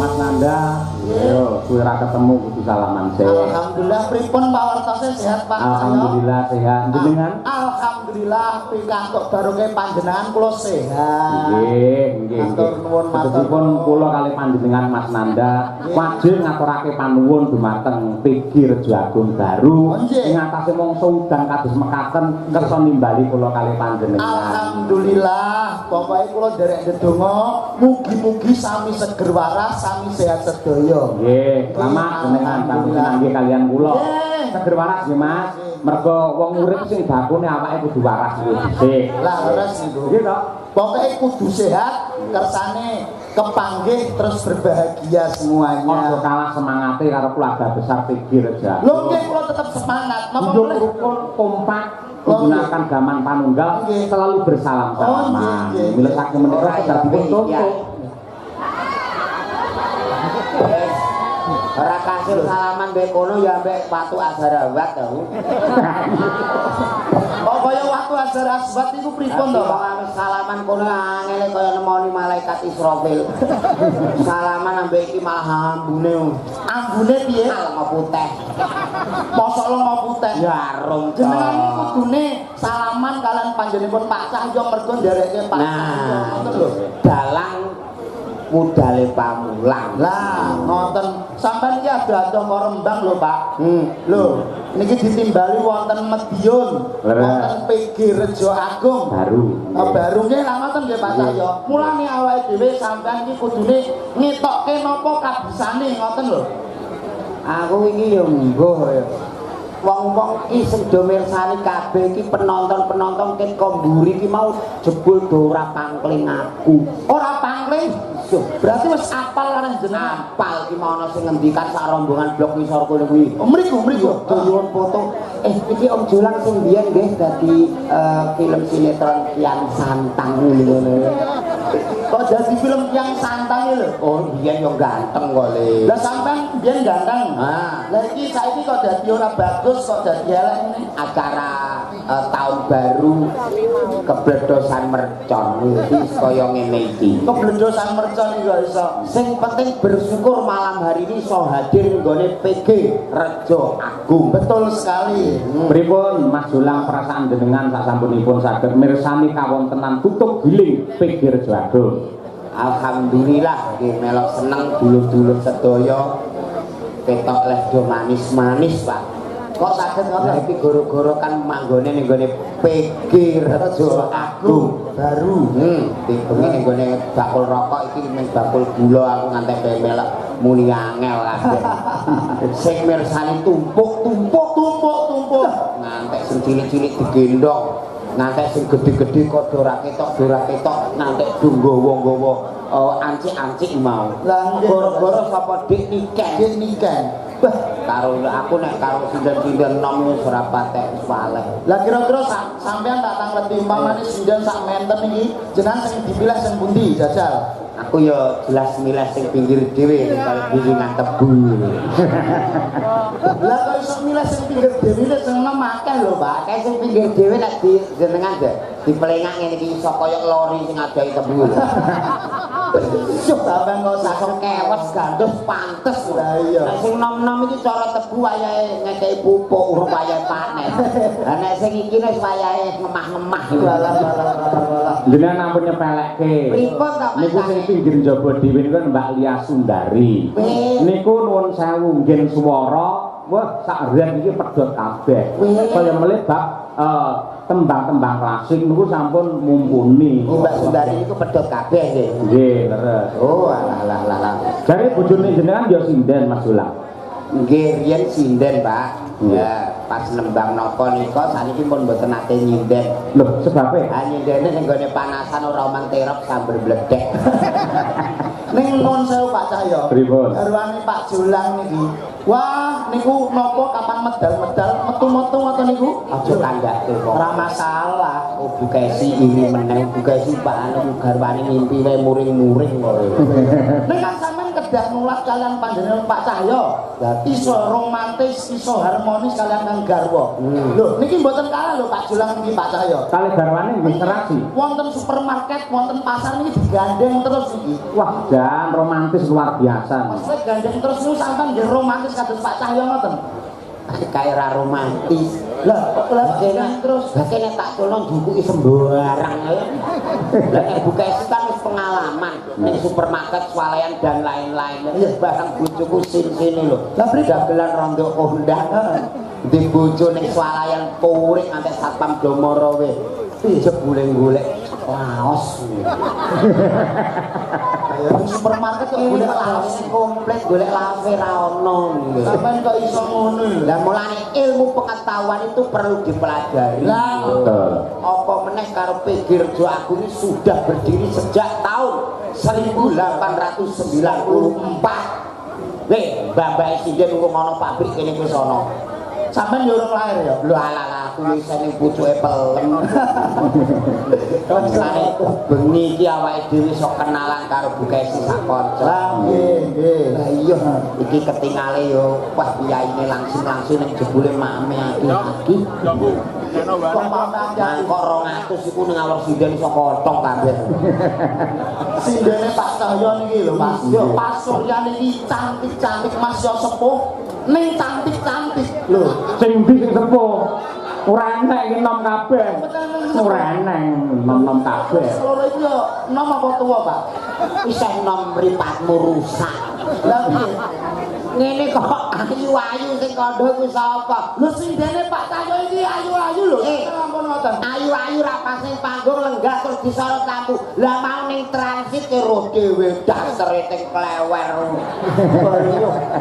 Mas Nanda, yo, kuwi ra ketemu kudu salaman sih. Alhamdulillah pripun Pak Wartose sehat Pak? Alhamdulillah sehat. Jenengan? Alhamdulillah pikantuk barokah panjenengan kula sehat. Nggih, nggih. Matur nuwun matur. Sedipun kula kali panjenengan Mas Nanda wajib ngaturake panuwun dumateng PG Rejo Agung Baru ing atase mangsa udan kados mekaten kersa nimbali kula kali panjenengan. Alhamdulillah, pokoke kula nderek ndedonga mugi-mugi sami seger waras, sami sehat sedaya. Nggih, selamat jenengan panjenengan kalian kula. Seger waras nggih Mas. Mergo wong urip sing bakune awake kudu waras kuwi dhisik. Lah leres niku. Nggih to. Pokoke kudu sehat, kersane kepanggih terus berbahagia semuanya. Ojo kalah semangate karo keluarga besar PG Rejo. Lho nggih kula tetep semangat. Napa Hidup rukun kompak menggunakan gaman panunggal selalu bersalam-salaman. Bila saking menika dadi tutup. Ora kasil salaman mbek kono ya mbek Watu Azarawat to. Kok kaya Watu Azarawat iku pripun to, Pak? Salaman kono angele kaya nemoni malaikat Israfil. Salaman ambek iki malah ambune. Ambune piye? Lenga putih. Mosok lenga putih. Ya rong jenengan iki kudune salaman kalian panjenenganipun Pak Cahyo mergo nderekke Pak Cahyo. Ngoten lho. Dalang mudale pamulang. Lah, ngoten. Sampeyan iki ada Rembang lho, Pak. Lho, niki ditimbali wonten Medion, wonten PG Rejo Agung. Baru nggih lah ngoten nggih Pak Cahyo. Mulane awake dhewe sampeyan iki kudune ngetokke napa kabisane ngoten lho. Aku iki yo mbuh ya. Wong-wong iki sing do mirsani kabeh iki penonton-penonton ket komburi iki mau jebul do ora pangkling aku. Ora pangkling? Berarti wis apal karo jenengan. Apal iki mau ana sing ngendikan sak rombongan blok ngisor kono kuwi. Mriku nyuwun foto. Iki Om Jolang sing biyen nggih dadi film sinetron Kian Santang ngene. Kok dadi film Kian Santang lho? Oh, biyen yo ganteng kok le. Lah sampean biyen ganteng. Lah iki saiki kok dadi ora bagus, kok dadi elek ngene. Acara tahun baru kebledosan mercon iki kaya ngene iki. Kebledosan mercon iki kok iso. Sing penting bersyukur malam hari ini iso hadir nggone PG Rejo Agung. Betul sekali. Pripun Mas Jolang perasaan jenengan sasampunipun saged mirsani kawontenan tutup giling PG Rejo Agung? Alhamdulillah nggih melok seneng dulur-dulur sedaya ketok leh do manis-manis Pak. Kok saged ngoten iki gara-gara kan manggone ning gone PG Rejo Agung Baru. Dibengi ning gone bakul rokok iki ning bakul gula aku ngantek melok muni angel kabeh. Sing mirsani tumpuk ngantek sing cilik-cilik digendong. Ngantek sing gede-gede kok ora ketok ngantek nggawa ancik-ancik mau. Lah gara-gara sapa dik niken. Bah, karo aku nek karo sinden-sinden nom wis ora patek saleh. Lah kira-kira sampean tak tangleti umpamane sinden sak menten iki jenengan sing dipilih sing pundi jajal? Aku ya jelas milih sing pinggir dhewe karo biringan tebu. Lah kok iso milih sing pinggir dhewe nek sing enom akeh lho, Pak. Kae sing pinggir dhewe nek jenengan deh dipelengak ngene iki iso kaya lori sing adahi tebu. Yo sampean kok Langsung kewes gandus pantes. Lah iya. Nek sing nom-nom iki cara tebu wayahe ngekeki pupuk urung wayahe panen. Lah nek sing iki wis wayahe ngemah-ngemah. Jenengan ampun nyepelekke. Pripun ta Pak? Niku sing pinggir njaba dhewe niku Mbak Lia Sundari. Niku nuwun sewu ngen swara. Wah, sak riyen iki pedhot kabeh. Kaya melih bab tembang-tembang klasik niku sampun mumpuni. Mbak Sundari niku pedhot kabeh nggih. Nggih, leres. Oh, alah. Jare bojone jenengan ya sinden Mas Jolang. Nggih, riyen sinden, Pak. Ya, pas nembang napa nika saniki pun mboten nate nyinden. Lho, sebabe? Ha nyindene ning gone panasan ora omang terop sambil bledek. Ning nuwun sewu Pak Cahyo. Pripun? Garwane Pak Jolang niki. Wah, niku napa kapan medal-medal metu-metu ngoten niku? Aja kandhake kok. Ora masalah. Oh, bukesi ini meneng bukesi Pak anu garwane ngimpi wae muring-muring kok. Nek kan sampean kedah nulas kalian panjenengan Pak Cahyo. Iso romantis, iso harmonis kalian kang garwa. Lho, niki mboten kalah lho Pak Julang niki Pak Cahyo. Kali garwane nggih serasi. Wonten supermarket, wonten pasar niki digandeng terus niki. Wah, jan romantis luar biasa. Maksudnya gandeng terus niku sampean nggih romantis kados Pak Cahyo ngoten. Kayak ra romantis. Lah, kok kene terus kene tak tolong jukuki sembarang. Lah nek buka isi kan wis pengalaman ning supermarket swalayan dan lain-lain. Barang bojoku sini lho. Lah dagelan rondo kondang. Di bojo ning swalayan purik nganti satpam domoro we. Jebule golek laos. ya di supermarket kok golek laos komplit golek laos ra ono. Sampeyan kok iso ngono lho. Lah mulane ilmu pengetahuan itu perlu dipelajari. Lah, apa meneh karo PG Rejo Agung ini sudah berdiri sejak tahun 1894. Mbak Presiden urung ana pabrik kene wis ana. Sampeyan yo urung lahir ya. Lho ala aku yo isine pucuke pelem. Mulane bengi iki awake dhewe iso kenalan karo Bu Kesi sak kanca. Lah nggih. Lah iya iki ketingale yo wah piyaine langsung ning jebule makme aki. Kok 200 iku ning awak sinden iso kothok kabeh. Sindene Pak Cahyo niki lho Mas. Yo Pak Surya niki cantik-cantik Mas yo sepuh. Ning cantik-cantik lho. Sing ndi sing sepuh? Ora enek iki nom kabeh. Ora enek nom kabeh. Loro iku yo nom apa tuwa, Pak? Isih nom mripatmu rusak. Lah piye? Ngene kok ayu-ayu sing kandha kuwi sapa? Lho sindene Pak Cahyo iki ayu-ayu lho. Ampun ngoten. Ayu-ayu ra pas ning panggung lenggah terus disorot lampu. Lah mau ning transit ke roh dhewe dasere teng klewer.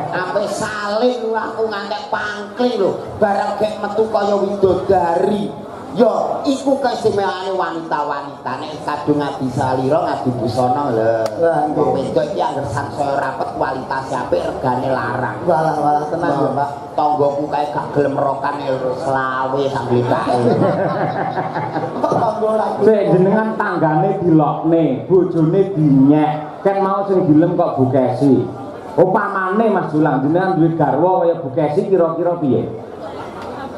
Ampe salin aku ngantek pangkling lho. Bareng gek metu kaya widodari. Yo, iku keistimewaane wanita-wanita nek kadung ngadi salira ngadi busana lho. Wong wedok iki anggere sansaya rapet kualitase apik regane larang. Walah tenang ya, Pak. Tanggoku kae gak gelem rokan selawe sambil kae. Tanggo lagi. Sik jenengan tanggane dilokne, bojone dinyek. Kan mau sing dilem kok Bu Kesi. Upamane Mas Julang jenengan duwe garwa kaya Bu Kesi kira-kira piye?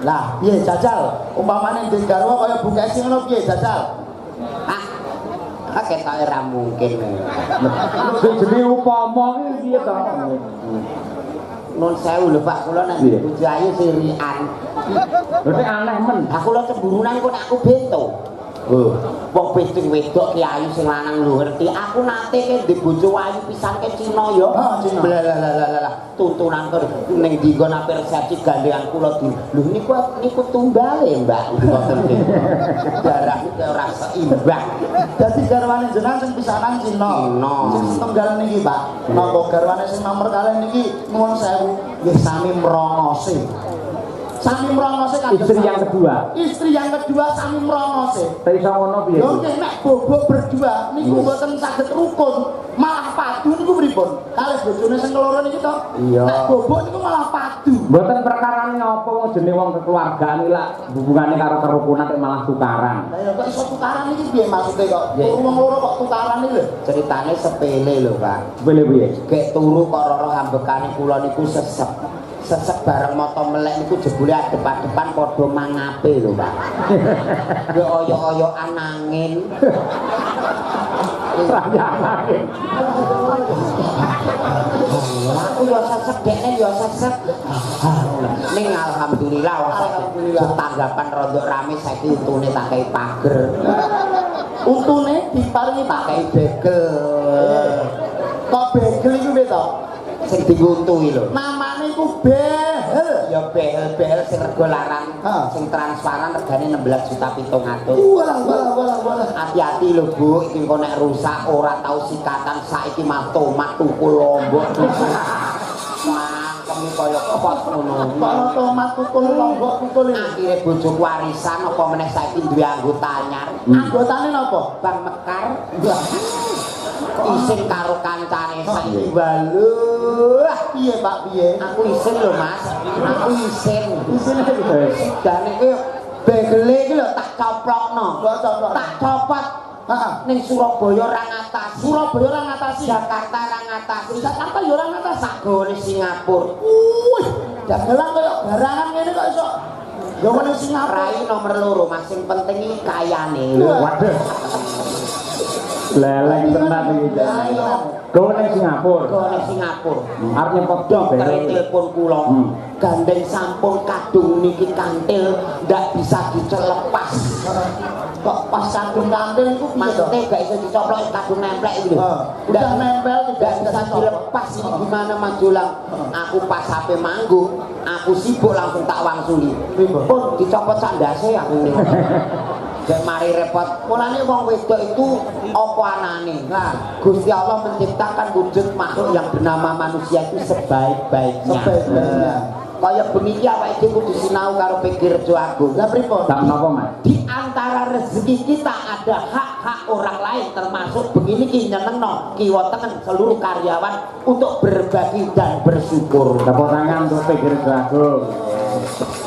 Lah, piye jajal? Umpamane ndek garwa kaya Bu Kesi ngono piye jajal? Ketoke ra mungkin. Sing jenenge upama iki piye to? Nun sewu lho Pak, kula nek bojo ayu sirian. Lho nek aneh men. Aku lho cemburunan kok nek aku bento. Wong pisting wedok ki ayu sing lanang lho ngerti. Aku nate ke ndek bojo ayu pisan ke Cina ya. Cina. Lah tuntunan kok ning di nggon ape resepsi gandengan kula di. Lho niku tunggale Mbak ngoten iki. Darah iki ora seimbang. Dadi garwane jenengan sing pisanan Cina. Sing setunggal niki, Pak. Napa garwane sing nomor kalih niki nuwun sewu nggih sami mrongose. Sami mrongose kados Istri yang kedua. Istri yang kedua sami mrongose. Tapi iso ngono piye? Lho nggih nek bobok berdua niku mboten saged rukun, malah padu niku pripun? Kalih bojone sing keloro niki to. Iya. Nek bobok niku malah padu. Mboten perkarane apa wong jenenge wong kekeluargaan iki lak hubungane karo kerukunan kok malah tukaran. Lah ya kok iso tukaran iki piye maksude kok? Wong loro kok tukaran iki lho. Ceritane sepele lho Pak. Sepele piye? Gek turu kok roro ambekane kula niku sesep. Sesek bareng moto melek niku jebule adep-adepan padha mangape lho Pak. Yo oyo-oyoan angin. Angin. Aku yo sesek dekne yo sesek. Ning alhamdulillah alhamdulillah tanggapan rondo rame saiki untune tak kei pager. Untune diparingi Tak kei begel. kok begel iku piye to? Sing diguntuhi lho. Namane iku behel. Ya behel-behel sing rego larang, sing transparan regane 16.700.000. Walah. Hati-hati lho Bu, iki kok nek rusak ora tau sikatan saiki mah tomat tukul lombok. Mangkemi kaya pot ngono. Kalau tomat tukul lombok tukul iki. Akhire bojoku warisan apa meneh saiki duwe anggota anyar. Anggotane napa? Bang Mekar. Isin karo kancane saiki waluh. Piye Pak piye? Aku isin lho Mas. Aku isin. Isine piye? Dan iki begele iki lho tak coplokno. Kok coplok? Tak copot Heeh. Ning Surabaya ora ngatasi. Surabaya ora ngatasi. Jakarta ora ngatasi. Jakarta ya ora ngatasi. Sagone Singapura. Wih, dagelan kaya garangan ngene kok iso. Ya ngene Singapura. Rai nomor loro, Mas. Sing penting iki kayane. Waduh. Leleng tenan iki. Gowo ning Singapura. Gowo Singapura. Arep nyepot dokter telepon kula. Gandeng sampun kadung niki kantil ndak bisa dicelepas. Kok pas kadung kantil iku maksudnya gak iso dicoplok kadung nemplek iki lho. Udah nempel tidak bisa dilepas ini gimana Mas Jolang. Aku pas HP manggung, aku sibuk langsung tak wangsuli. Pun dicopot sandase aku. Dek mari repot. Mulane wong wedok itu apa anane? Nah, Gusti Allah menciptakan wujud makhluk yang bernama manusia itu sebaik-baiknya. Kaya bengi iki awake dhewe kudu sinau karo pikir Rejo Agung. Lah pripun? Tak napa, Mas? Di antara rezeki kita ada hak-hak orang lain termasuk begini ki nyenengno kiwa tengen seluruh karyawan untuk berbagi dan bersyukur. Tepuk tangan untuk pikir Rejo Agung.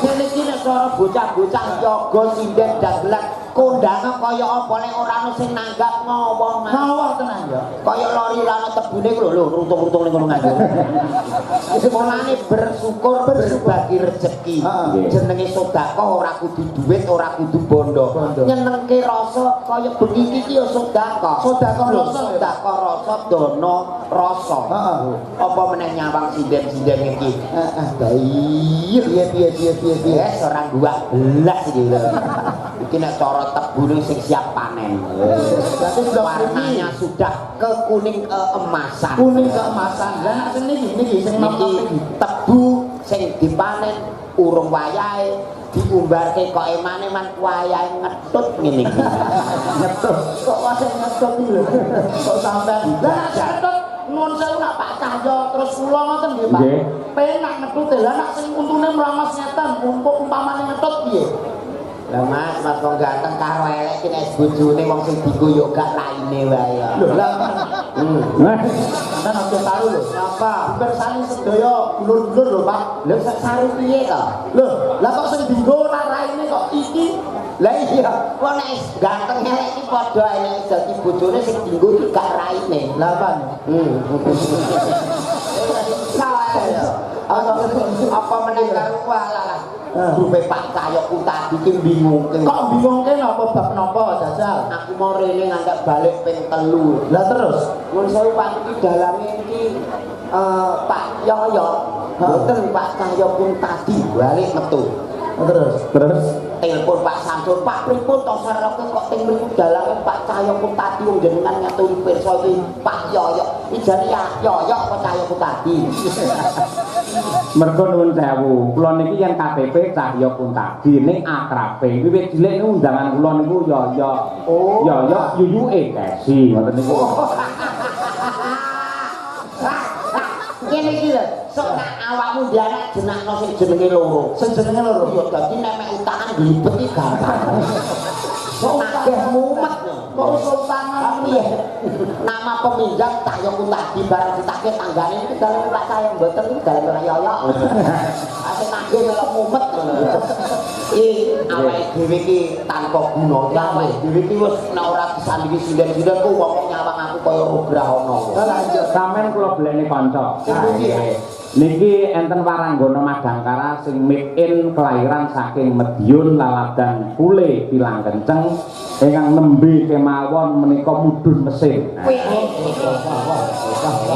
Ngene iki nek cara bocah-bocah yoga sinden dagelan kondangan kaya apa lek ora ono sing nanggap ngowong. Ngowong tenan ya. Kaya lori lana tebune ku lho runtung-runtung ning ngono nganggo. Mulane bersyukur berbagi rezeki. Jenenge sedekah ora kudu duit, ora kudu bondo. Nyenengke rasa kaya bengi iki ya sedekah. Sedekah rasa dana rasa. Apa meneh nyawang sinden-sinden iki. Heeh, piye ora gua belas iki lho. Iki nek cara tebune sing siap panen. Warnanya sudah kekuning keemasan. Kuning keemasan. Lah sing niki sing tebu sing dipanen urung wayahe diumbarke kok emane man wayahe ngetut ngene iki. Ngetut. Kok wasih ngetut iki lho. Kok sampean. Lah ngetut nuwun sewu nak Pak Cahyo terus kula ngoten nggih Pak. Penak ngetut lah nak sing untune mlamas nyetan umpamane ngetut piye? Lah Mas kok ganteng karo elek iki nek bojone wong sing dienggo yo gak laine wae ya. Lho lah. Sampeyan aja tahu lho. Apa? Bersani sedaya ulur-ulur lho Pak. Lho sak saru piye to? Lho, lah kok sing dienggo ora raine kok iki? Lah iya, kok nek ganteng elek iki padha elek dadi bojone sing dienggo iki gak raine. Lah apa? Apa meneh karo walah. Grupe Pak Cahyo ku tadi ki bingungke. Kok bingungke napa bab napa jajal? Aku mau rene ngantek balik ping 3. Lah terus mun saya Pak iki dalange iki Pak Yoyo. Mboten Pak Cahyo pun tadi balik metu. Terus telepon Pak Samsul, Pak pripun to sarepe kok teng mriku dalange Pak Cahyo pun tadi wong jenengan ngaturi pirsa iki Pak Yoyo. Iki jane Yoyo apa Cahyo pun tadi. Mergo nuwun sewu, kula niki yen KTP Cahyo Kuntadi ning akrabe. Wiwit cilik niku undangan kula niku Yoyo. Yoyo yuyuke Kesi ngoten niku. Kene iki lho, sok nak awakmu dianak jenakno sing jenenge loro. sing jenenge loro Ya dadi nek mek utangan glibet iki gampang. Sok akeh mumet. kok sultanan Piye? Nama peminjam Cahyo Kuntadi barang ditagih tanggane iki dalem Pak Cahyo mboten iki dalem Yoyo. Asing nagih melok mumet ngono. Awake dhewe iki tanpa guna. Awake dhewe iki wis nek ora disandingi sinden-sinden ku wong nyawang aku kaya Rugrahono. Sampeyan kula beleni kanca. Niki enten Waranggana Madangkara sing made in kelahiran saking Madiun Laladan Kule Pilang Kenceng ingkang nembe kemawon menika mudhun mesin.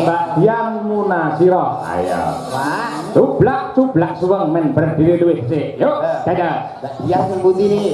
Mbak Dian Munasira. Ayo. Wah, Cublak suweng men berdiri duit sik. Yuk, dadah. Mbak Dian sing pundi niki?